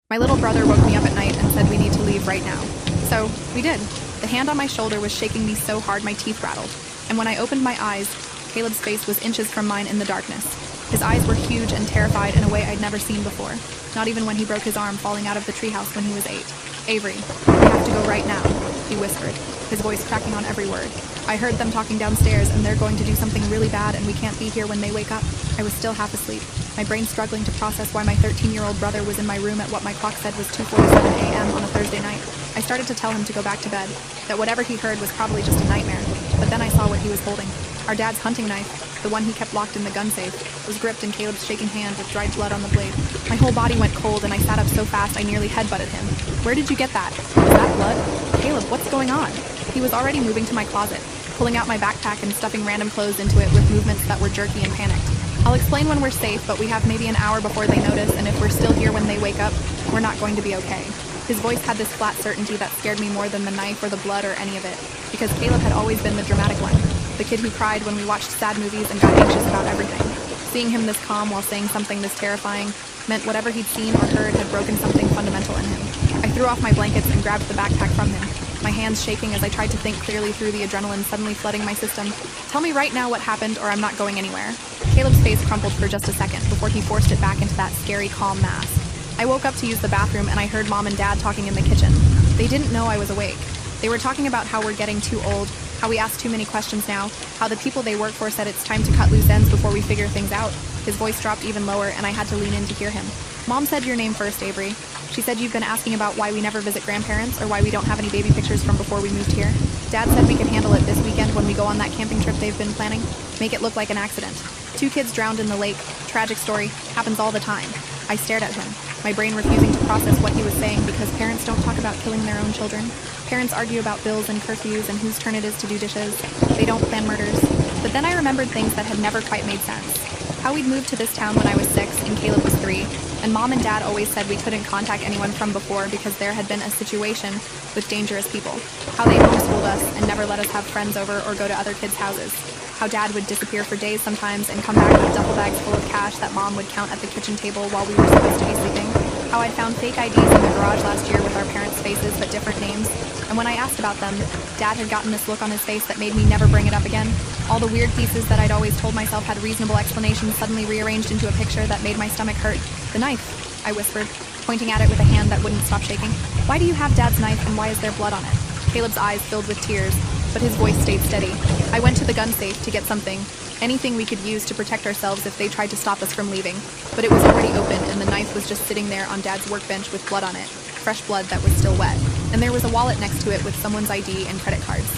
My little brother woke me up at night and said we need to leave right now. So, we did. The hand on my shoulder was shaking me so hard my teeth rattled, and when I opened my eyes, Caleb's face was inches from mine in the darkness. His eyes were huge and terrified in a way I'd never seen before, not even when he broke his arm falling out of the treehouse when he was 8. "Avery, we have to go right now," he whispered, his voice cracking on every word. "I heard them talking downstairs, and they're going to do something really bad, and we can't be here when they wake up." I was still half asleep, my brain struggling to process why my 13-year-old brother was in my room at what my clock said was 2:47 a.m. on a Thursday night. I started to tell him to go back to bed, that whatever he heard was probably just a nightmare, but then I saw what he was holding. Our dad's hunting knife, the one he kept locked in the gun safe, was gripped in Caleb's shaking hand with dried blood on the blade. My whole body went cold, and I sat up so fast I nearly headbutted him. "Where did you get that? Is that blood? Caleb, what's going on?" He was already moving to my closet, pulling out my backpack and stuffing random clothes into it with movements that were jerky and panicked. "I'll explain when we're safe, but we have maybe an hour before they notice, and if we're still here when they wake up, we're not going to be okay." His voice had this flat certainty that scared me more than the knife or the blood or any of it, because Caleb had always been the dramatic one, the kid who cried when we watched sad movies and got anxious about everything. Seeing him this calm while saying something this terrifying meant whatever he'd seen or heard had broken something fundamental in him. I threw off my blankets and grabbed the backpack from him, my hands shaking as I tried to think clearly through the adrenaline suddenly flooding my system. "Tell me right now what happened, or I'm not going anywhere." Caleb's face crumpled for just a second before he forced it back into that scary, calm mask. I woke up to use the bathroom, and I heard Mom and Dad talking in the kitchen. They didn't know I was awake. They were talking about how we're getting too old, how we ask too many questions now, how the people they work for said it's time to cut loose ends before we figure things out. His voice dropped even lower, and I had to lean in to hear him. "Mom said your name first, Avery. She said you've been asking about why we never visit grandparents or why we don't have any baby pictures from before we moved here. Dad said we can handle it this weekend when we go on that camping trip they've been planning. Make it look like an accident. 2 kids drowned in the lake. Tragic story. Happens all the time." I stared at him, my brain refusing to process what he was saying because parents don't talk about killing their own children. Parents argue about bills and curfews and whose turn it is to do dishes. They don't plan murders. But then I remembered things that had never quite made sense. How we'd moved to this town when I was 6 and Caleb was 3, and Mom and Dad always said we couldn't contact anyone from before because there had been a situation with dangerous people. How they homeschooled us and never let us have friends over or go to other kids' houses. How Dad would disappear for days sometimes and come back with duffel bags full of cash that Mom would count at the kitchen table while we were supposed to be sleeping. How I'd found fake IDs in the garage last year with our parents' faces but different names. And when I asked about them, Dad had gotten this look on his face that made me never bring it up again. All the weird pieces that I'd always told myself had reasonable explanations suddenly rearranged into a picture that made my stomach hurt. "The knife," I whispered, pointing at it with a hand that wouldn't stop shaking. "Why do you have Dad's knife, and why is there blood on it?" Caleb's eyes filled with tears, but his voice stayed steady. "I went to the gun safe to get something, anything we could use to protect ourselves if they tried to stop us from leaving. But it was already open, and the knife was just sitting there on Dad's workbench with blood on it, fresh blood that was still wet. And there was a wallet next to it with someone's ID and credit cards.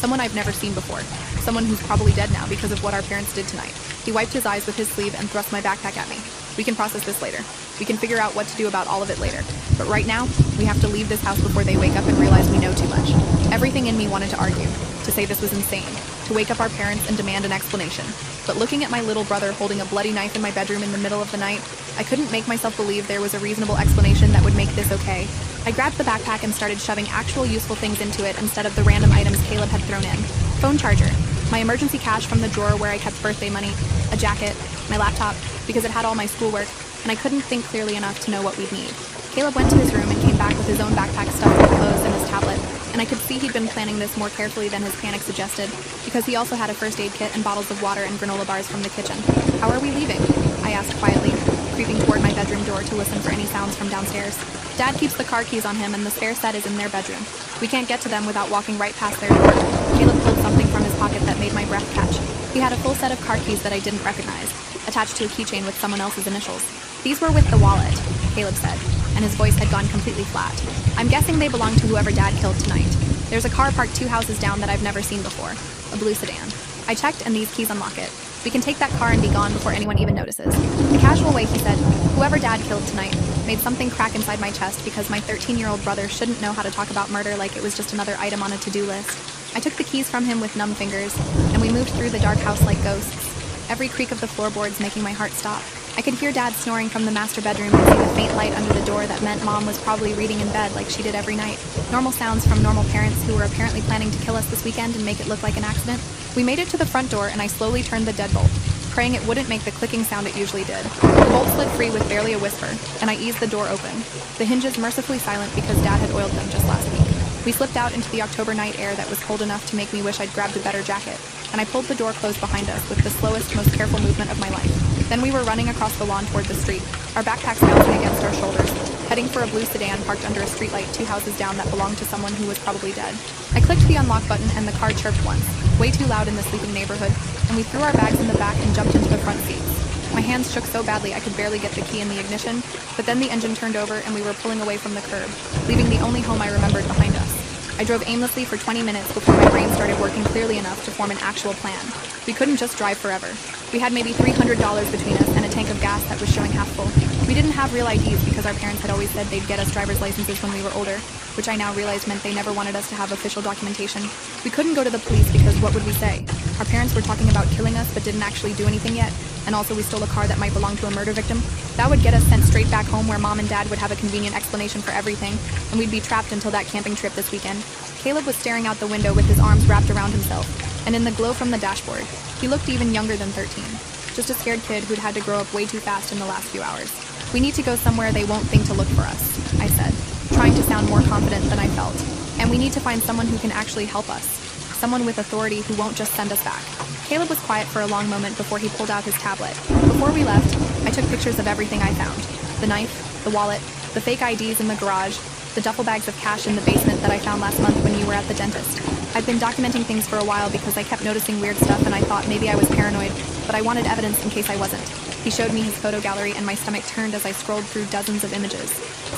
Someone I've never seen before. Someone who's probably dead now because of what our parents did tonight." He wiped his eyes with his sleeve and thrust my backpack at me. "We can process this later. We can figure out what to do about all of it later. But right now, we have to leave this house before they wake up and realize we know too much." Everything in me wanted to argue, to say this was insane, to wake up our parents and demand an explanation. But looking at my little brother holding a bloody knife in my bedroom in the middle of the night, I couldn't make myself believe there was a reasonable explanation that would make this okay. I grabbed the backpack and started shoving actual useful things into it instead of the random items Caleb had thrown in. Phone charger, my emergency cash from the drawer where I kept birthday money, a jacket, my laptop, because it had all my schoolwork, and I couldn't think clearly enough to know what we'd need. Caleb went to his room and came back with his own backpack stuffed with clothes and his tablet, and I could see he'd been planning this more carefully than his panic suggested, because he also had a first aid kit and bottles of water and granola bars from the kitchen. "How are we leaving?" I asked quietly, creeping toward my bedroom door to listen for any sounds from downstairs. "Dad keeps the car keys on him, and the spare set is in their bedroom. We can't get to them without walking right past their door." Caleb pulled something from his pocket that made my breath catch. He had a full set of car keys that I didn't recognize, attached to a keychain with someone else's initials. "These were with the wallet," Caleb said, and his voice had gone completely flat. "I'm guessing they belong to whoever Dad killed tonight. There's a car parked 2 houses down that I've never seen before, a blue sedan. I checked, and these keys unlock it. We can take that car and be gone before anyone even notices." The casual way he said, "Whoever Dad killed tonight," made something crack inside my chest because my 13-year-old brother shouldn't know how to talk about murder like it was just another item on a to-do list. I took the keys from him with numb fingers, and we moved through the dark house like ghosts, every creak of the floorboards making my heart stop. I could hear Dad snoring from the master bedroom and see the faint light under the door that meant Mom was probably reading in bed like she did every night. Normal sounds from normal parents who were apparently planning to kill us this weekend and make it look like an accident. We made it to the front door, and I slowly turned the deadbolt. praying it wouldn't make the clicking sound it usually did. The bolt slid free with barely a whisper, and I eased the door open. The hinges mercifully silent because Dad had oiled them just last week. We slipped out into the October night air that was cold enough to make me wish I'd grabbed a better jacket, and I pulled the door closed behind us with the slowest, most careful movement of my life. Then we were running across the lawn toward the street, our backpacks bouncing against our shoulders, heading for a blue sedan parked under a streetlight 2 houses down that belonged to someone who was probably dead. I clicked the unlock button and the car chirped once, way too loud in the sleeping neighborhood, and we threw our bags in the back and jumped into the front seats. My hands shook so badly I could barely get the key in the ignition, but then the engine turned over and we were pulling away from the curb, leaving the only home I remembered behind us. I drove aimlessly for 20 minutes before my brain started working clearly enough to form an actual plan. We couldn't just drive forever. We had maybe $300 between us and a tank of gas that was showing half full. We didn't have real IDs because our parents had always said they'd get us driver's licenses when we were older, which I now realize meant they never wanted us to have official documentation. We couldn't go to the police because what would we say? Our parents were talking about killing us but didn't actually do anything yet, and also we stole a car that might belong to a murder victim. That would get us sent straight back home where Mom and Dad would have a convenient explanation for everything, and we'd be trapped until that camping trip this weekend. Caleb was staring out the window with his arms wrapped around himself, and in the glow from the dashboard, he looked even younger than 13. Just a scared kid who'd had to grow up way too fast in the last few hours. We need to go somewhere they won't think to look for us, I said, trying to sound more confident than I felt. And we need to find someone who can actually help us. Someone with authority who won't just send us back. Caleb was quiet for a long moment before he pulled out his tablet. Before we left, I took pictures of everything I found. The knife, the wallet, the fake IDs in the garage, the duffel bags of cash in the basement that I found last month when you were at the dentist. I've been documenting things for a while because I kept noticing weird stuff and I thought maybe I was paranoid, but I wanted evidence in case I wasn't. He showed me his photo gallery and my stomach turned as I scrolled through dozens of images.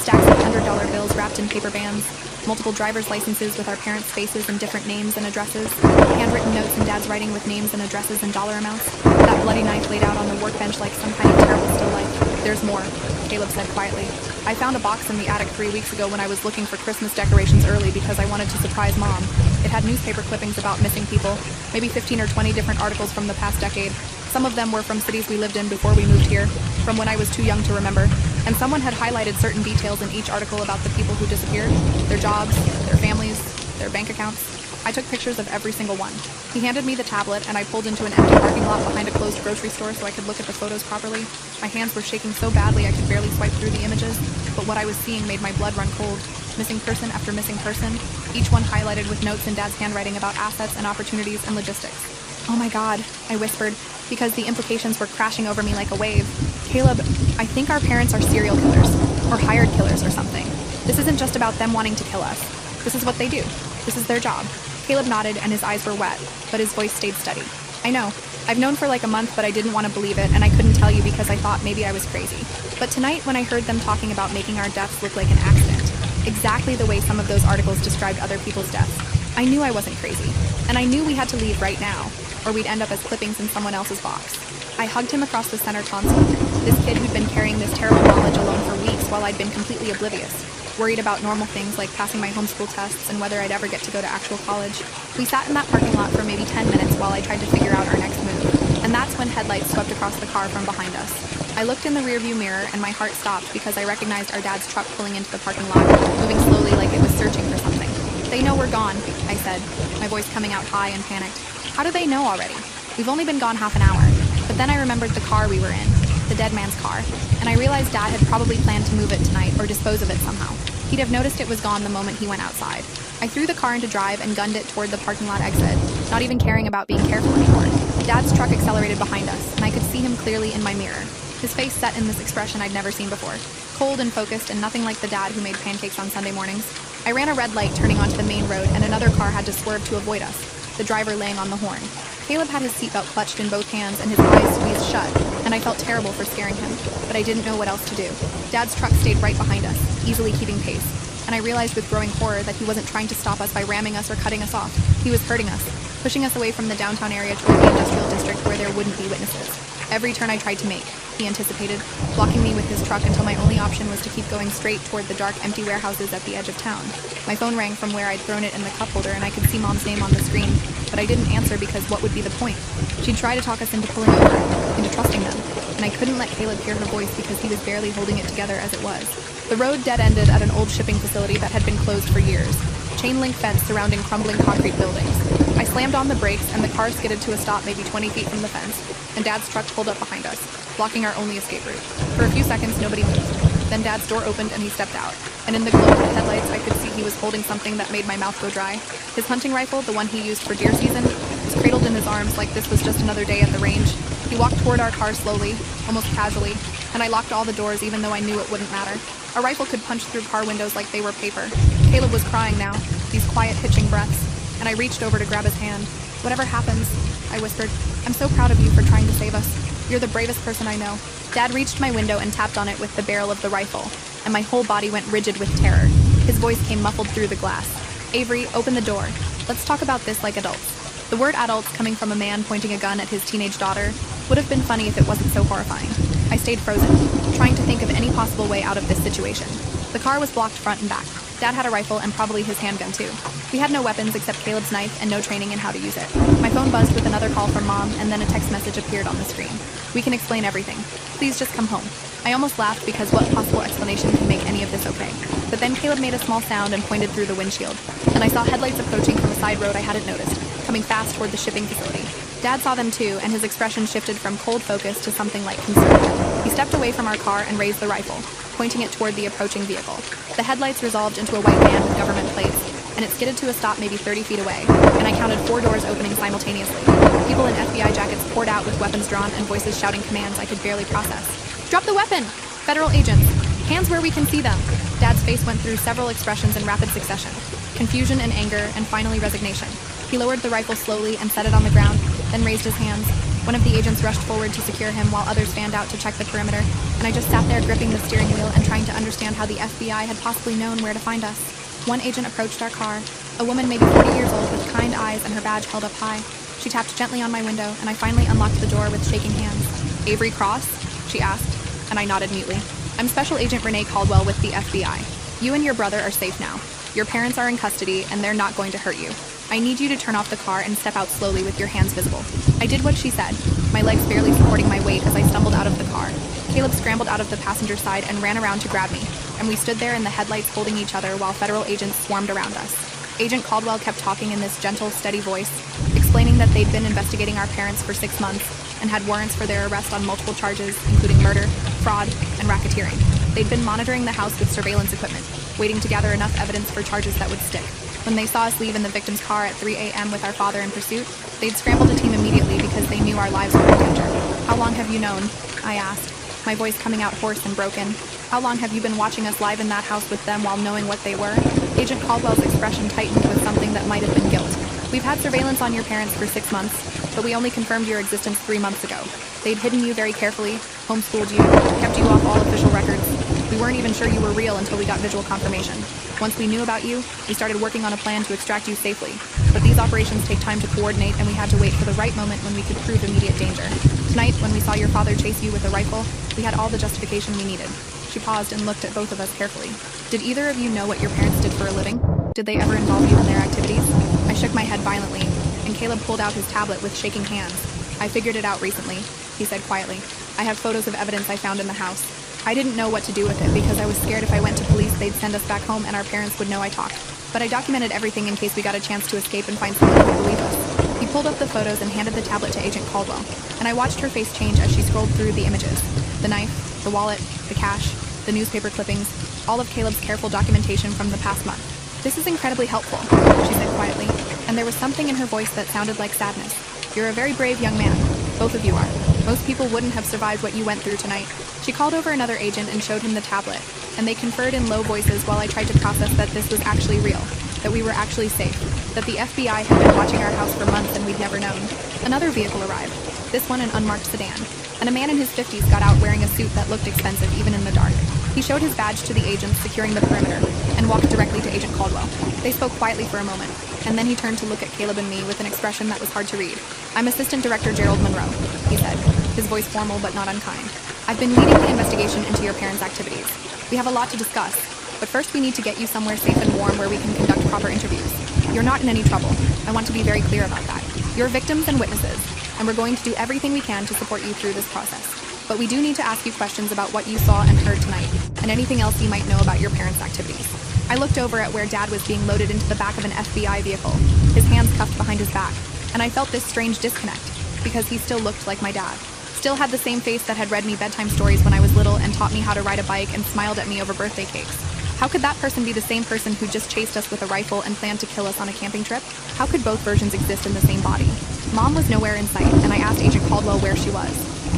Stacks of $100 bills wrapped in paper bands, multiple driver's licenses with our parents' faces and different names and addresses, handwritten notes and Dad's writing with names and addresses and dollar amounts, that bloody knife laid out on the workbench like some kind of terrible still life. There's more, Caleb said quietly. I found a box in the attic 3 weeks ago when I was looking for Christmas decorations early because I wanted to surprise Mom. It had newspaper clippings about missing people, maybe 15 or 20 different articles from the past decade. Some of them were from cities we lived in before we moved here, from when I was too young to remember, and someone had highlighted certain details in each article about the people who disappeared, their jobs, their families, their bank accounts. I took pictures of every single one. He handed me the tablet and I pulled into an empty parking lot behind a closed grocery store so I could look at the photos properly. My hands were shaking so badly I could barely swipe through the images, but what I was seeing made my blood run cold. Missing person after missing person, each one highlighted with notes in Dad's handwriting about assets and opportunities and logistics. Oh my God, I whispered, because the implications were crashing over me like a wave. Caleb, I think our parents are serial killers, or hired killers or something. This isn't just about them wanting to kill us. This is what they do. This is their job. Caleb nodded and his eyes were wet, but his voice stayed steady. I know. I've known for like a month, but I didn't want to believe it, and I couldn't tell you because I thought maybe I was crazy. But tonight, when I heard them talking about making our deaths look like an accident, exactly the way some of those articles described other people's deaths, I knew I wasn't crazy. And I knew we had to leave right now, or we'd end up as clippings in someone else's box. I hugged him across the center console, this kid who'd been carrying this terrible knowledge alone for weeks while I'd been completely oblivious, worried about normal things like passing my homeschool tests and whether I'd ever get to go to actual college. We sat in that parking lot for maybe 10 minutes while I tried to figure out our next move, and that's when headlights swept across the car from behind us. I looked in the rearview mirror and my heart stopped because I recognized our dad's truck pulling into the parking lot, moving slowly like it was searching for something. They know we're gone, I said, my voice coming out high and panicked. How do they know already? We've only been gone half an hour. But then I remembered the car we were in, the dead man's car, and I realized Dad had probably planned to move it tonight or dispose of it somehow. He'd have noticed it was gone the moment he went outside. I threw the car into drive and gunned it toward the parking lot exit, not even caring about being careful anymore. Dad's truck accelerated behind us, and I could see him clearly in my mirror. His face set in this expression I'd never seen before, cold and focused and nothing like the dad who made pancakes on Sunday mornings. I ran a red light turning onto the main road and another car had to swerve to avoid us, the driver laying on the horn. Caleb had his seatbelt clutched in both hands and his eyes squeezed shut, and I felt terrible for scaring him, but I didn't know what else to do. Dad's truck stayed right behind us, easily keeping pace, and I realized with growing horror that he wasn't trying to stop us by ramming us or cutting us off. He was hurting us, pushing us away from the downtown area toward the industrial district where there wouldn't be witnesses. Every turn I tried to make, he anticipated, blocking me with his truck until my only option was to keep going straight toward the dark, empty warehouses at the edge of town. My phone rang from where I'd thrown it in the cup holder and I could see Mom's name on the screen, but I didn't answer because what would be the point? She'd try to talk us into pulling over, into trusting them, and I couldn't let Caleb hear her voice because he was barely holding it together as it was. The road dead-ended at an old shipping facility that had been closed for years, chain link fence surrounding crumbling concrete buildings. I slammed on the brakes, and the car skidded to a stop maybe 20 feet from the fence, and Dad's truck pulled up behind us, blocking our only escape route. For a few seconds, nobody moved. Then Dad's door opened and he stepped out, and in the glow of the headlights, I could see he was holding something that made my mouth go dry. His hunting rifle, the one he used for deer season, was cradled in his arms like this was just another day at the range. He walked toward our car slowly, almost casually, and I locked all the doors even though I knew it wouldn't matter. A rifle could punch through car windows like they were paper. Caleb was crying now, these quiet hitching breaths, and I reached over to grab his hand. "Whatever happens," I whispered, "I'm so proud of you for trying to save us. You're the bravest person I know." Dad reached my window and tapped on it with the barrel of the rifle, and my whole body went rigid with terror. His voice came muffled through the glass. "Avery, open the door. Let's talk about this like adults." The word adults coming from a man pointing a gun at his teenage daughter would have been funny if it wasn't so horrifying. I stayed frozen, trying to think of any possible way out of this situation. The car was blocked front and back. Dad had a rifle and probably his handgun too. We had no weapons except Caleb's knife and no training in how to use it. My phone buzzed with another call from Mom, and then a text message appeared on the screen. "We can explain everything. Please just come home." I almost laughed because what possible explanation can make any of this okay? But then Caleb made a small sound and pointed through the windshield, and I saw headlights approaching from a side road I hadn't noticed, coming fast toward the shipping facility. Dad saw them too, and his expression shifted from cold focus to something like concern. He stepped away from our car and raised the rifle, pointing it toward the approaching vehicle. The headlights resolved into a white van with government plates, and it skidded to a stop maybe 30 feet away, and I counted 4 doors opening simultaneously. People in FBI jackets poured out with weapons drawn and voices shouting commands I could barely process. "Drop the weapon! Federal agents! Hands where we can see them!" Dad's face went through several expressions in rapid succession. Confusion and anger, and finally resignation. He lowered the rifle slowly and set it on the ground, then raised his hands. One of the agents rushed forward to secure him while others fanned out to check the perimeter, and I just sat there gripping the steering wheel and trying to understand how the FBI had possibly known where to find us. One agent approached our car, a woman maybe 40 years old with kind eyes and her badge held up high. She tapped gently on my window, and I finally unlocked the door with shaking hands. "Avery Cross?" she asked, and I nodded mutely. "I'm Special Agent Renee Caldwell with the FBI. You and your brother are safe now. Your parents are in custody, and they're not going to hurt you. I need you to turn off the car and step out slowly with your hands visible." I did what she said, my legs barely supporting my weight as I stumbled out of the car. Caleb scrambled out of the passenger side and ran around to grab me, and we stood there in the headlights holding each other while federal agents swarmed around us. Agent Caldwell kept talking in this gentle, steady voice, explaining that they'd been investigating our parents for 6 months and had warrants for their arrest on multiple charges, including murder, fraud, and racketeering. They'd been monitoring the house with surveillance equipment, waiting to gather enough evidence for charges that would stick. When they saw us leave in the victim's car at 3 a.m. with our father in pursuit, they'd scrambled a team immediately because they knew our lives were in danger. "How long have you known?" I asked, my voice coming out hoarse and broken. "How long have you been watching us live in that house with them while knowing what they were?" Agent Caldwell's expression tightened with something that might have been guilt. "We've had surveillance on your parents for 6 months, but we only confirmed your existence 3 months ago. They'd hidden you very carefully, homeschooled you, kept you off all official records. We weren't even sure you were real until we got visual confirmation. Once we knew about you, we started working on a plan to extract you safely. But these operations take time to coordinate, and we had to wait for the right moment when we could prove immediate danger. Tonight, when we saw your father chase you with a rifle, we had all the justification we needed." She paused and looked at both of us carefully. "Did either of you know what your parents did for a living? Did they ever involve you in their activities?" I shook my head violently, and Caleb pulled out his tablet with shaking hands. "I figured it out recently," he said quietly. "I have photos of evidence I found in the house. I didn't know what to do with it because I was scared if I went to police they'd send us back home and our parents would know I talked. But I documented everything in case we got a chance to escape and find someone who would believe us." He pulled up the photos and handed the tablet to Agent Caldwell, and I watched her face change as she scrolled through the images. The knife, the wallet, the cash, the newspaper clippings, all of Caleb's careful documentation from the past month. "This is incredibly helpful," she said quietly, and there was something in her voice that sounded like sadness. "You're a very brave young man. Both of you are. Most people wouldn't have survived what you went through tonight." She called over another agent and showed him the tablet, and they conferred in low voices while I tried to process that this was actually real, that we were actually safe, that the FBI had been watching our house for months and we'd never known. Another vehicle arrived, this one an unmarked sedan, and a man in his 50s got out wearing a suit that looked expensive even in the dark. He showed his badge to the agents securing the perimeter and walked directly to Agent Caldwell. They spoke quietly for a moment, and then he turned to look at Caleb and me with an expression that was hard to read. "I'm Assistant Director Gerald Monroe," he said, his voice formal but not unkind. "I've been leading the investigation into your parents' activities. We have a lot to discuss, but first we need to get you somewhere safe and warm where we can conduct proper interviews. You're not in any trouble. I want to be very clear about that. You're victims and witnesses, and we're going to do everything we can to support you through this process. But we do need to ask you questions about what you saw and heard tonight, and anything else you might know about your parents' activities." I looked over at where Dad was being loaded into the back of an FBI vehicle, his hands cuffed behind his back, and I felt this strange disconnect, because he still looked like my dad. Still had the same face that had read me bedtime stories when I was little and taught me how to ride a bike and smiled at me over birthday cakes. How could that person be the same person who just chased us with a rifle and planned to kill us on a camping trip? How could both versions exist in the same body? Mom was nowhere in sight, and I asked Agent Caldwell where she was.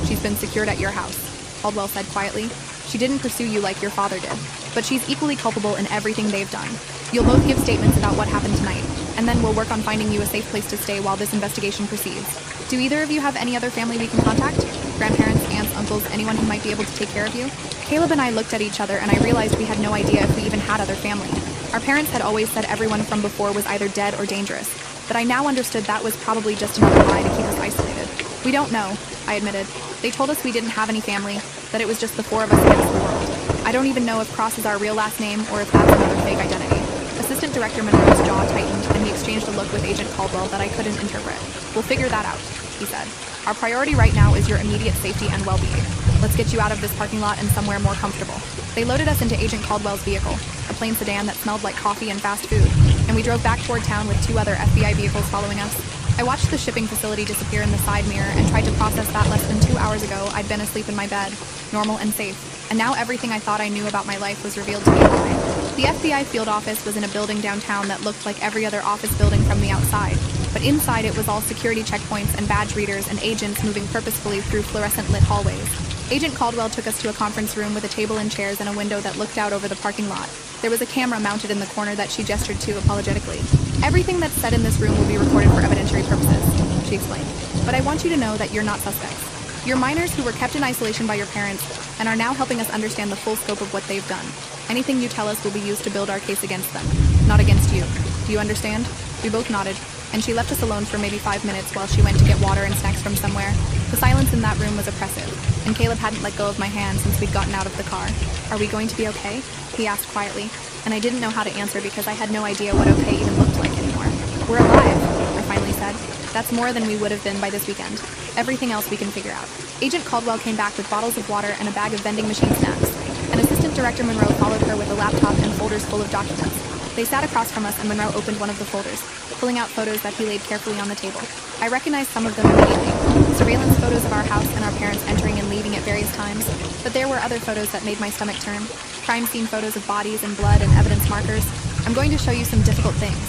She's been secured at your house, Caldwell said quietly. She didn't pursue you like your father did, but she's equally culpable in everything they've done. You'll both give statements about what happened tonight, and then we'll work on finding you a safe place to stay while this investigation proceeds. Do either of you have any other family we can contact? Grandparents, aunts, uncles, anyone who might be able to take care of you? Caleb and I looked at each other, and I realized we had no idea if we even had other family. Our parents had always said everyone from before was either dead or dangerous, but I now understood that was probably just another lie to keep us isolated. We don't know, I admitted. They told us we didn't have any family, that it was just the four of us against the world. I don't even know if Cross is our real last name or if that's another fake identity. Assistant Director Monroe's jaw tightened, and he exchanged a look with Agent Caldwell that I couldn't interpret. We'll figure that out, he said. Our priority right now is your immediate safety and well-being. Let's get you out of this parking lot and somewhere more comfortable. They loaded us into Agent Caldwell's vehicle, a plain sedan that smelled like coffee and fast food, and we drove back toward town with 2 other FBI vehicles following us. I watched the shipping facility disappear in the side mirror and tried to process that less than 2 hours ago I'd been asleep in my bed, normal and safe, and now everything I thought I knew about my life was revealed to be a lie. The FBI field office was in a building downtown that looked like every other office building from the outside, but inside it was all security checkpoints and badge readers and agents moving purposefully through fluorescent lit hallways. Agent Caldwell took us to a conference room with a table and chairs and a window that looked out over the parking lot. There was a camera mounted in the corner that she gestured to apologetically. Everything that's said in this room will be recorded for evidentiary purposes, she explained. But I want you to know that you're not suspects. You're minors who were kept in isolation by your parents and are now helping us understand the full scope of what they've done. Anything you tell us will be used to build our case against them, not against you. Do you understand? We both nodded, and she left us alone for maybe 5 minutes while she went to get water and snacks from somewhere. The silence in that room was oppressive, and Caleb hadn't let go of my hand since we'd gotten out of the car. Are we going to be okay? He asked quietly, and I didn't know how to answer because I had no idea what okay even looked like anymore. We're alive, I finally said. That's more than we would have been by this weekend. Everything else we can figure out. Agent Caldwell came back with bottles of water and a bag of vending machine snacks, and Assistant Director Monroe followed her with a laptop and folders full of documents. They sat across from us, and Monroe opened one of the folders, pulling out photos that he laid carefully on the table. I recognized some of them immediately. Surveillance photos of our house and our parents entering and leaving at various times, but there were other photos that made my stomach turn. Crime scene photos of bodies and blood and evidence markers. I'm going to show you some difficult things,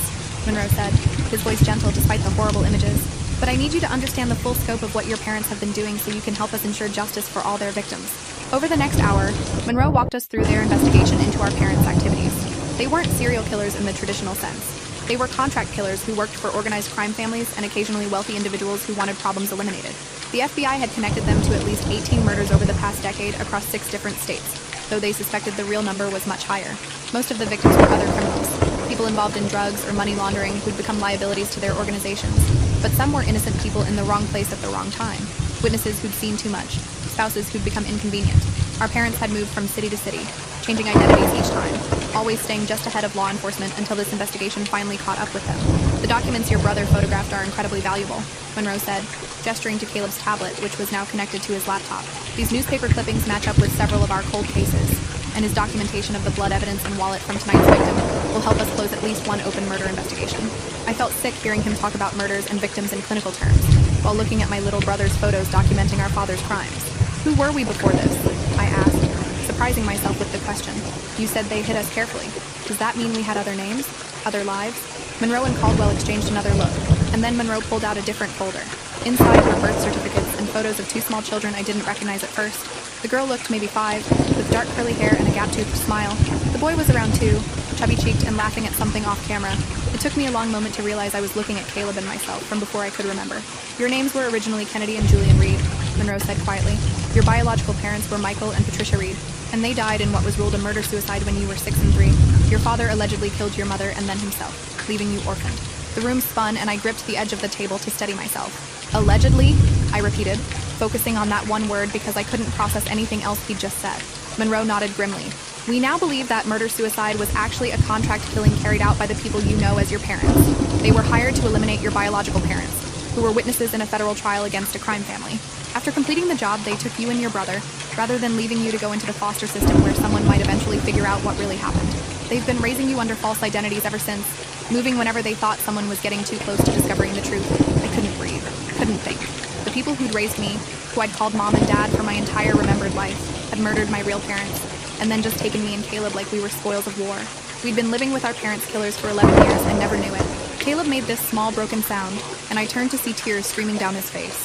Monroe said, his voice gentle despite the horrible images. But I need you to understand the full scope of what your parents have been doing so you can help us ensure justice for all their victims. Over the next hour, Monroe walked us through their investigation into our parents' activities. They weren't serial killers in the traditional sense. They were contract killers who worked for organized crime families and occasionally wealthy individuals who wanted problems eliminated. The FBI had connected them to at least 18 murders over the past decade across 6 different states, though they suspected the real number was much higher. Most of the victims were other criminals, people involved in drugs or money laundering who'd become liabilities to their organizations. But some were innocent people in the wrong place at the wrong time, witnesses who'd seen too much, spouses who'd become inconvenient. Our parents had moved from city to city, changing identities each time, always staying just ahead of law enforcement until this investigation finally caught up with them. The documents your brother photographed are incredibly valuable, Monroe said, gesturing to Caleb's tablet, which was now connected to his laptop. These newspaper clippings match up with several of our cold cases, and his documentation of the blood evidence and wallet from tonight's victim will help us close at least one open murder investigation. I felt sick hearing him talk about murders and victims in clinical terms, while looking at my little brother's photos documenting our father's crimes. Who were we before this? I asked, surprising myself with the question. You said they hid us carefully. Does that mean we had other names? Other lives? Monroe and Caldwell exchanged another look, and then Monroe pulled out a different folder. Inside were birth certificates and photos of 2 small children I didn't recognize at first. The girl looked maybe 5, with dark curly hair and a gap-toothed smile. The boy was around 2, chubby-cheeked and laughing at something off-camera. It took me a long moment to realize I was looking at Caleb and myself from before I could remember. Your names were originally Kennedy and Julian Reed, Monroe said quietly. Your biological parents were Michael and Patricia Reed, and they died in what was ruled a murder-suicide when you were 6 and 3. Your father allegedly killed your mother and then himself, leaving you orphaned. The room spun, and I gripped the edge of the table to steady myself. Allegedly, I repeated, focusing on that one word because I couldn't process anything else he'd just said. Monroe nodded grimly. We now believe that murder-suicide was actually a contract killing carried out by the people you know as your parents. They were hired to eliminate your biological parents, who were witnesses in a federal trial against a crime family. After completing the job, they took you and your brother, rather than leaving you to go into the foster system where someone might eventually figure out what really happened. They've been raising you under false identities ever since, moving whenever they thought someone was getting too close to discovering the truth. I couldn't breathe, couldn't think. The people who'd raised me, who I'd called mom and dad for my entire remembered life, had murdered my real parents, and then just taken me and Caleb like we were spoils of war. We'd been living with our parents' killers for 11 years and never knew it. Caleb made this small broken sound, and I turned to see tears streaming down his face.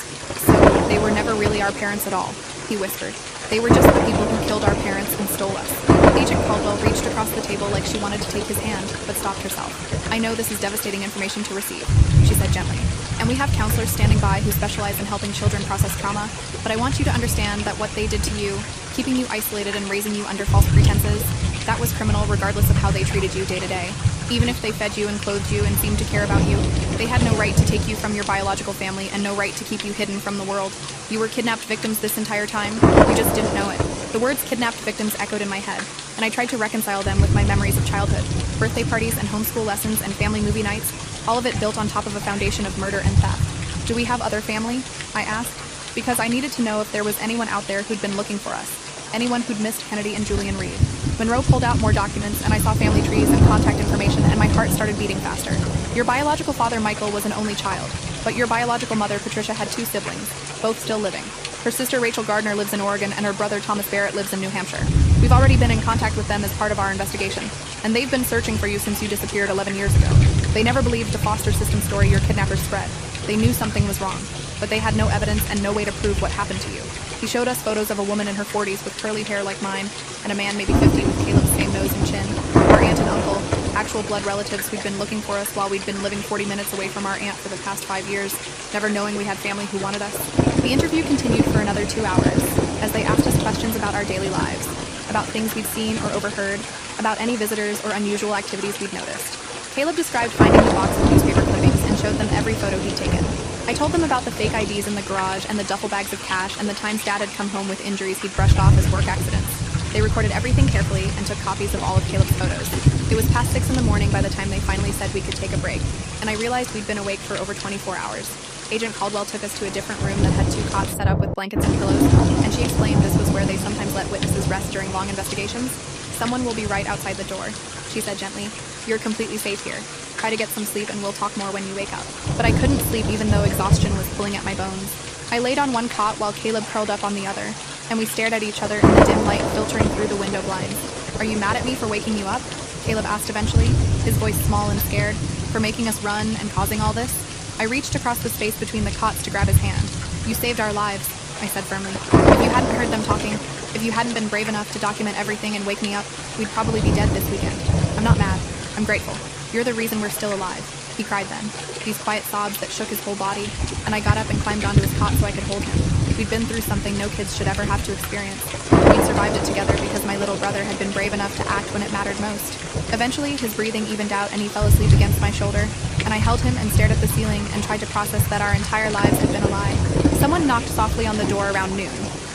So, they were never really our parents at all, he whispered. They were just the people who killed our parents and stole us. Agent Caldwell reached across the table like she wanted to take his hand, but stopped herself. I know this is devastating information to receive, she said gently. And we have counselors standing by who specialize in helping children process trauma, but I want you to understand that what they did to you, keeping you isolated and raising you under false pretenses, that was criminal regardless of how they treated you day to day. Even if they fed you and clothed you and seemed to care about you, they had no right to take you from your biological family and no right to keep you hidden from the world. You were kidnapped victims this entire time. You just didn't know it. The words kidnapped victims echoed in my head, and I tried to reconcile them with my memories of childhood, birthday parties and homeschool lessons and family movie nights, all of it built on top of a foundation of murder and theft. Do we have other family? I asked, because I needed to know if there was anyone out there who'd been looking for us, anyone who'd missed Kennedy and Julian Reed. Monroe pulled out more documents, and I saw family trees and contact information, and my heart started beating faster. Your biological father, Michael, was an only child, but your biological mother, Patricia, had 2 siblings, both still living. Her sister, Rachel Gardner, lives in Oregon, and her brother, Thomas Barrett, lives in New Hampshire. We've already been in contact with them as part of our investigation, and they've been searching for you since you disappeared 11 years ago. They never believed the foster system story your kidnappers spread. They knew something was wrong, but they had no evidence and no way to prove what happened to you. He showed us photos of a woman in her 40s with curly hair like mine, and a man maybe 50 with Caleb's same nose and chin. Our aunt and uncle, actual blood relatives who'd been looking for us while we'd been living 40 minutes away from our aunt for the past 5 years, never knowing we had family who wanted us. The interview continued for another 2 hours, as they asked us questions about our daily lives, about things we'd seen or overheard, about any visitors or unusual activities we'd noticed. Caleb described finding the box of newspaper clippings and showed them every photo he'd taken. I told them about the fake IDs in the garage and the duffel bags of cash and the times Dad had come home with injuries he'd brushed off as work accidents. They recorded everything carefully and took copies of all of Caleb's photos. It was past 6 in the morning by the time they finally said we could take a break, and I realized we'd been awake for over 24 hours. Agent Caldwell took us to a different room that had 2 cots set up with blankets and pillows, and she explained this was where they sometimes let witnesses rest during long investigations. Someone will be right outside the door, she said gently. You're completely safe here. Try to get some sleep and we'll talk more when you wake up. But I couldn't sleep even though exhaustion was pulling at my bones. I laid on one cot while Caleb curled up on the other, and we stared at each other in the dim light filtering through the window blinds. Are you mad at me for waking you up? Caleb asked eventually, his voice small and scared, for making us run and causing all this. I reached across the space between the cots to grab his hand. You saved our lives, I said firmly. If you hadn't heard them talking, if you hadn't been brave enough to document everything and wake me up, we'd probably be dead this weekend. I'm not mad. I'm grateful. You're the reason we're still alive, he cried then, these quiet sobs that shook his whole body, and I got up and climbed onto his cot so I could hold him. We'd been through something no kids should ever have to experience. We'd survived it together because my little brother had been brave enough to act when it mattered most. Eventually, his breathing evened out and he fell asleep against my shoulder, and I held him and stared at the ceiling and tried to process that our entire lives had been a lie. Someone knocked softly on the door around noon,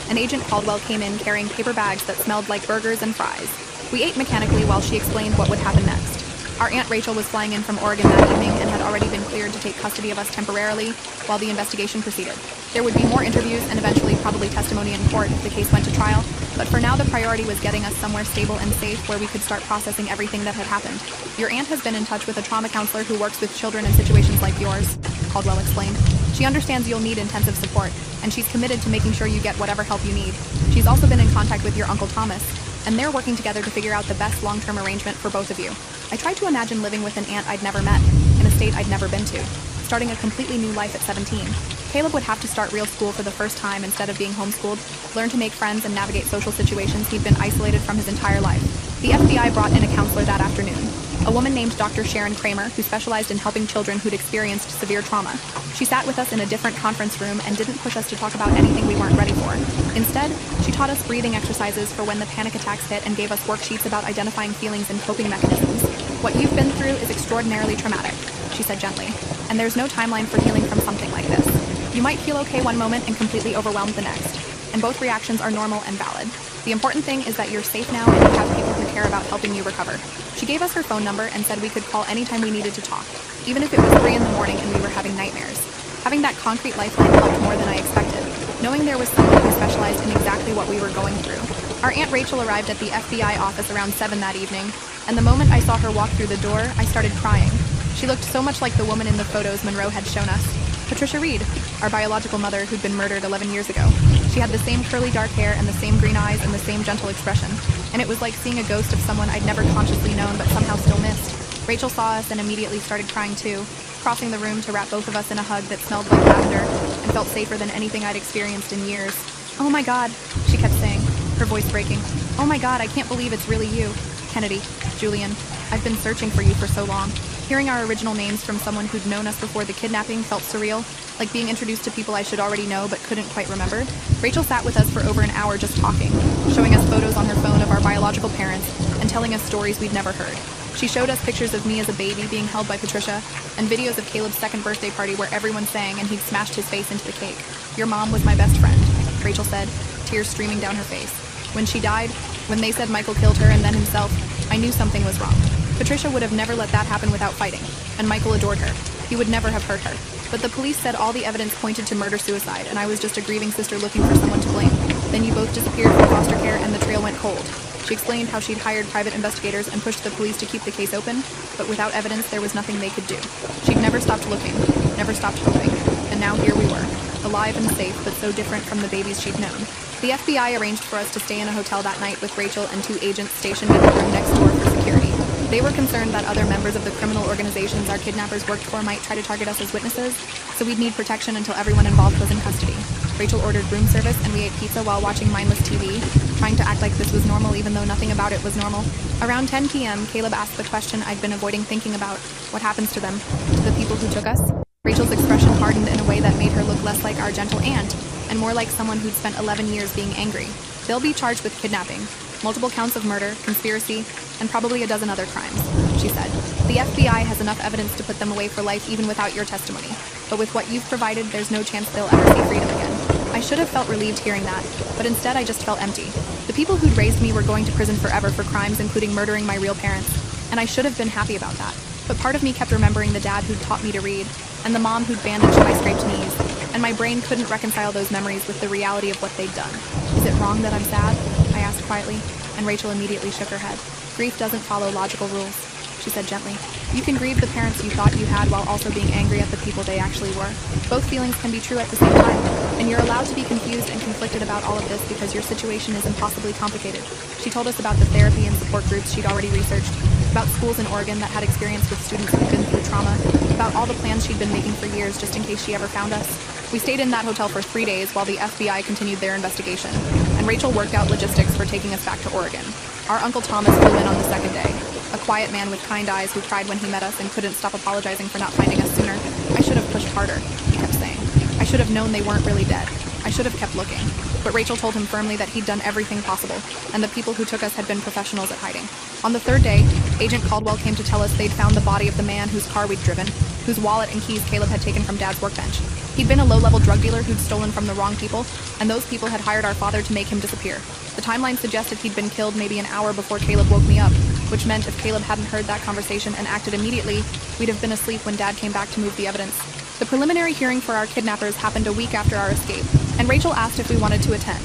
and Agent Caldwell came in carrying paper bags that smelled like burgers and fries. We ate mechanically while she explained what would happen next. Our Aunt Rachel was flying in from Oregon that evening and had already been cleared to take custody of us temporarily while the investigation proceeded. There would be more interviews and eventually probably testimony in court if the case went to trial, but for now the priority was getting us somewhere stable and safe where we could start processing everything that had happened. Your aunt has been in touch with a trauma counselor who works with children in situations like yours, Caldwell explained. She understands you'll need intensive support, and she's committed to making sure you get whatever help you need. She's also been in contact with your Uncle Thomas, and they're working together to figure out the best long-term arrangement for both of you. I tried to imagine living with an aunt I'd never met, in a state I'd never been to, starting a completely new life at 17. Caleb would have to start real school for the first time instead of being homeschooled, learn to make friends and navigate social situations he'd been isolated from his entire life. The FBI brought in a counselor that afternoon, a woman named Dr. Sharon Kramer, who specialized in helping children who'd experienced severe trauma. She sat with us in a different conference room and didn't push us to talk about anything we weren't ready for. Instead, she taught us breathing exercises for when the panic attacks hit and gave us worksheets about identifying feelings and coping mechanisms. What you've been through is extraordinarily traumatic, she said gently, and there's no timeline for healing from something like this. You might feel okay one moment and completely overwhelmed the next, and both reactions are normal and valid. The important thing is that you're safe now and you have people who care about helping you recover. She gave us her phone number and said we could call anytime we needed to talk, even if it was 3 in the morning and we were having nightmares. Having that concrete lifeline helped more than I expected, knowing there was someone who specialized in exactly what we were going through. Our Aunt Rachel arrived at the FBI office around 7 that evening, and the moment I saw her walk through the door, I started crying. She looked so much like the woman in the photos Monroe had shown us. Patricia Reed, our biological mother who'd been murdered 11 years ago. She had the same curly dark hair and the same green eyes and the same gentle expression, and it was like seeing a ghost of someone I'd never consciously known but somehow still missed. Rachel saw us and immediately started crying too, crossing the room to wrap both of us in a hug that smelled like lavender and felt safer than anything I'd experienced in years. "Oh my God," she kept saying, her voice breaking. "Oh my God, I can't believe it's really you. Kennedy, Julian, I've been searching for you for so long." Hearing our original names from someone who'd known us before the kidnapping felt surreal, like being introduced to people I should already know but couldn't quite remember. Rachel sat with us for over an hour just talking, showing us photos on her phone of our biological parents and telling us stories we'd never heard. She showed us pictures of me as a baby being held by Patricia and videos of Caleb's second birthday party where everyone sang and he'd smashed his face into the cake. "Your mom was my best friend," Rachel said, tears streaming down her face. "When she died, when they said Michael killed her and then himself, I knew something was wrong. Patricia would have never let that happen without fighting, and Michael adored her. He would never have hurt her. But the police said all the evidence pointed to murder-suicide, and I was just a grieving sister looking for someone to blame. Then you both disappeared from foster care and the trail went cold." She explained how she'd hired private investigators and pushed the police to keep the case open, but without evidence there was nothing they could do. She'd never stopped looking, never stopped hoping, and now here we were, alive and safe, but so different from the babies she'd known. The FBI arranged for us to stay in a hotel that night with Rachel and 2 agents stationed in the room next door for security. They were concerned that other members of the criminal organizations our kidnappers worked for might try to target us as witnesses, so we'd need protection until everyone involved was in custody. Rachel ordered room service and we ate pizza while watching mindless TV, trying to act like this was normal even though nothing about it was normal. Around 10 p.m., Caleb asked the question I'd been avoiding thinking about: what happens to them? To the people who took us? Rachel's expression hardened in a way that made her look less like our gentle aunt and more like someone who'd spent 11 years being angry. "They'll be charged with kidnapping, multiple counts of murder, conspiracy, and probably a dozen other crimes," she said. "The FBI has enough evidence to put them away for life even without your testimony. But with what you've provided, there's no chance they'll ever see freedom again." I should have felt relieved hearing that, but instead I just felt empty. The people who'd raised me were going to prison forever for crimes including murdering my real parents, and I should have been happy about that. But part of me kept remembering the dad who'd taught me to read, and the mom who'd bandaged my scraped knees, and my brain couldn't reconcile those memories with the reality of what they'd done. "Is it wrong that I'm sad?" I asked quietly, and Rachel immediately shook her head. "Grief doesn't follow logical rules," she said gently. "You can grieve the parents you thought you had while also being angry at the people they actually were. Both feelings can be true at the same time, and you're allowed to be confused and conflicted about all of this because your situation is impossibly complicated." She told us about the therapy and support groups she'd already researched, about schools in Oregon that had experience with students who'd been through trauma, about all the plans she'd been making for years just in case she ever found us. We stayed in that hotel for 3 days while the FBI continued their investigation, and Rachel worked out logistics for taking us back to Oregon. Our Uncle Thomas flew in on the second day, a quiet man with kind eyes who cried when he met us and couldn't stop apologizing for not finding us sooner. "I should have pushed harder," he kept saying. "I should have known they weren't really dead. I should have kept looking." But Rachel told him firmly that he'd done everything possible, and the people who took us had been professionals at hiding. On the 3rd day, Agent Caldwell came to tell us they'd found the body of the man whose car we'd driven, whose wallet and keys Caleb had taken from Dad's workbench. He'd been a low-level drug dealer who'd stolen from the wrong people, and those people had hired our father to make him disappear. The timeline suggested he'd been killed maybe an hour before Caleb woke me up, which meant if Caleb hadn't heard that conversation and acted immediately, we'd have been asleep when Dad came back to move the evidence. The preliminary hearing for our kidnappers happened a week after our escape, and Rachel asked if we wanted to attend.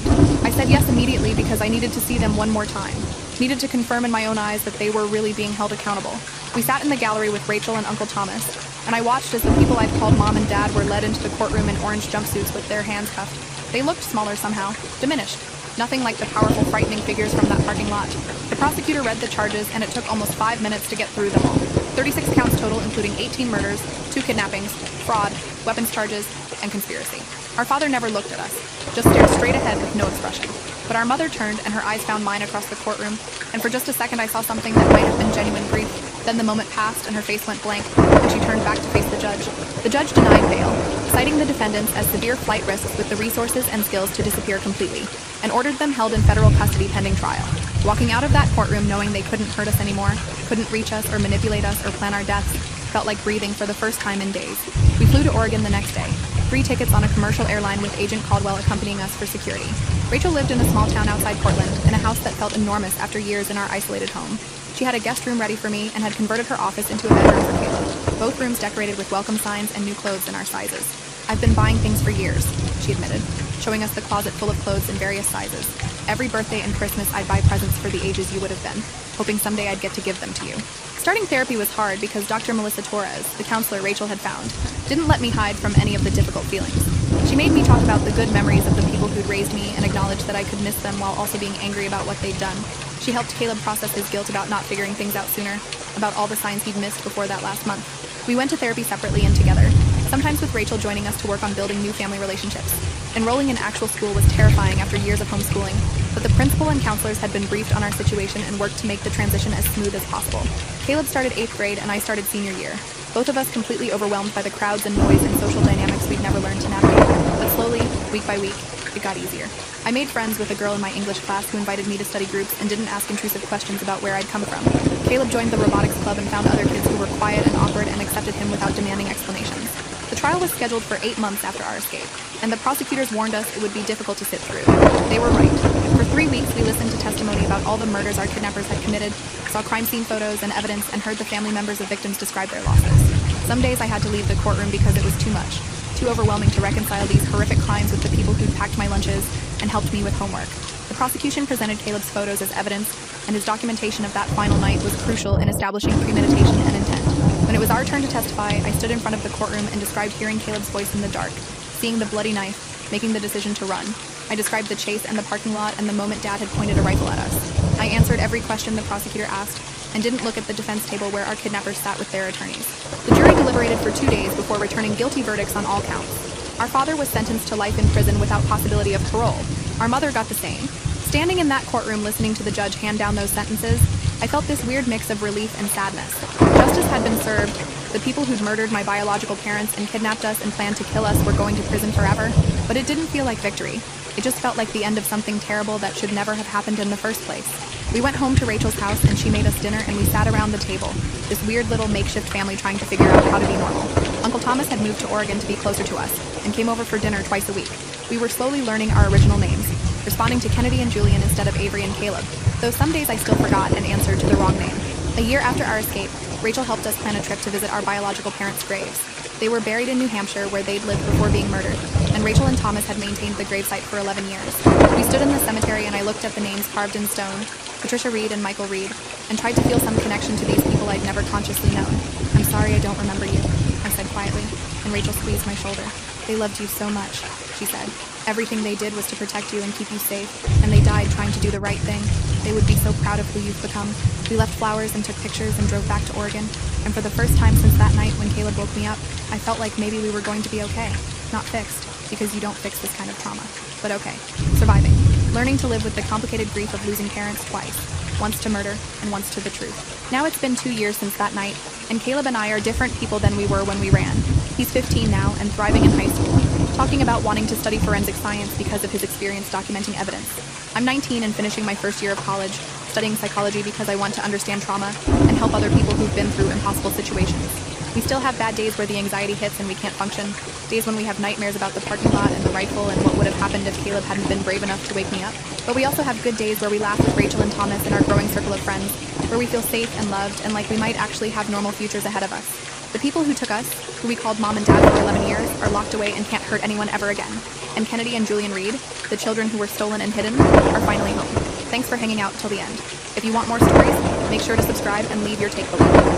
I said yes immediately because I needed to see them one more time, needed to confirm in my own eyes that they were really being held accountable. We sat in the gallery with Rachel and Uncle Thomas, and I watched as the people I'd called Mom and Dad were led into the courtroom in orange jumpsuits with their hands cuffed. They looked smaller somehow, diminished. Nothing like the powerful, frightening figures from that parking lot. The prosecutor read the charges, and it took almost 5 minutes to get through them all. 36 counts total, including 18 murders, 2 kidnappings, fraud, weapons charges, and conspiracy. Our father never looked at us, just stared straight ahead with no expression. But our mother turned, and her eyes found mine across the courtroom, and for just a second I saw something that might have been genuine grief. Then the moment passed, and her face went blank, and she turned back to face the judge. The judge denied bail, citing the defendants as severe flight risks with the resources and skills to disappear completely, and ordered them held in federal custody pending trial. Walking out of that courtroom knowing they couldn't hurt us anymore, couldn't reach us or manipulate us or plan our deaths, felt like breathing for the first time in days. We flew to Oregon the next day, 3 tickets on a commercial airline with Agent Caldwell accompanying us for security. Rachel lived in a small town outside Portland, in a house that felt enormous after years in our isolated home. She had a guest room ready for me and had converted her office into a bedroom for Caleb, both rooms decorated with welcome signs and new clothes in our sizes. "I've been buying things for years," she admitted. showing us the closet full of clothes in various sizes. Every birthday and Christmas, I'd buy presents for the ages you would have been, hoping someday I'd get to give them to you. Starting therapy was hard because Dr. Melissa Torres, the counselor Rachel had found, didn't let me hide from any of the difficult feelings. She made me talk about the good memories of the people who'd raised me and acknowledge that I could miss them while also being angry about what they'd done. She helped Caleb process his guilt about not figuring things out sooner, about all the signs he'd missed before that last month. We went to therapy separately and together, sometimes with Rachel joining us to work on building new family relationships. Enrolling in actual school was terrifying after years of homeschooling, but the principal and counselors had been briefed on our situation and worked to make the transition as smooth as possible. Caleb started 8th grade and I started senior year, both of us completely overwhelmed by the crowds and noise and social dynamics we'd never learned to navigate. But slowly, week by week, it got easier. I made friends with a girl in my English class who invited me to study groups and didn't ask intrusive questions about where I'd come from. Caleb joined the robotics club and found other kids who were quiet and awkward and accepted him without demanding explanations. The trial was scheduled for 8 months after our escape, and the prosecutors warned us it would be difficult to sit through. They were right. For 3 weeks, we listened to testimony about all the murders our kidnappers had committed, saw crime scene photos and evidence, and heard the family members of victims describe their losses. Some days I had to leave the courtroom because it was too much, too overwhelming to reconcile these horrific crimes with the people who'd packed my lunches and helped me with homework. The prosecution presented Caleb's photos as evidence, and his documentation of that final night was crucial in establishing premeditation and intent. When it was our turn to testify, I stood in front of the courtroom and described hearing Caleb's voice in the dark, seeing the bloody knife, making the decision to run. I described the chase and the parking lot and the moment Dad had pointed a rifle at us. I answered every question the prosecutor asked and didn't look at the defense table where our kidnappers sat with their attorneys. The jury deliberated for 2 days before returning guilty verdicts on all counts. Our father was sentenced to life in prison without possibility of parole. Our mother got the same. Standing in that courtroom listening to the judge hand down those sentences, I felt this weird mix of relief and sadness. Justice had been served. The people who'd murdered my biological parents and kidnapped us and planned to kill us were going to prison forever, but it didn't feel like victory. It just felt like the end of something terrible that should never have happened in the first place. We went home to Rachel's house and she made us dinner and we sat around the table, this weird little makeshift family trying to figure out how to be normal. Uncle Thomas had moved to Oregon to be closer to us and came over for dinner twice a week. We were slowly learning our original names, responding to Kennedy and Julian instead of Avery and Caleb, though some days I still forgot and answered to the wrong name. A year after our escape, Rachel helped us plan a trip to visit our biological parents' graves. They were buried in New Hampshire where they'd lived before being murdered, and Rachel and Thomas had maintained the gravesite for 11 years. We stood in the cemetery and I looked at the names carved in stone, Patricia Reed and Michael Reed, and tried to feel some connection to these people I'd never consciously known. "I'm sorry I don't remember you," I said quietly, and Rachel squeezed my shoulder. "They loved you so much," she said. "Everything they did was to protect you and keep you safe, and they died trying to do the right thing. They would be so proud of who you've become." We left flowers and took pictures and drove back to Oregon, and for the first time since that night when Caleb woke me up, I felt like maybe we were going to be okay. Not fixed, because you don't fix this kind of trauma, but okay. Surviving. Learning to live with the complicated grief of losing parents twice, once to murder and once to the truth. Now it's been 2 years since that night, and Caleb and I are different people than we were when we ran. He's 15 now and thriving in high school, talking about wanting to study forensic science because of his experience documenting evidence. I'm 19 and finishing my first year of college, studying psychology because I want to understand trauma and help other people who've been through impossible situations. We still have bad days where the anxiety hits and we can't function, days when we have nightmares about the parking lot and the rifle and what would have happened if Caleb hadn't been brave enough to wake me up. But we also have good days where we laugh with Rachel and Thomas and our growing circle of friends, where we feel safe and loved and like we might actually have normal futures ahead of us. The people who took us, who we called Mom and Dad for 11 years, are locked away and can't hurt anyone ever again. And Kennedy and Julian Reed, the children who were stolen and hidden, are finally home. Thanks for hanging out till the end. If you want more stories, make sure to subscribe and leave your take below.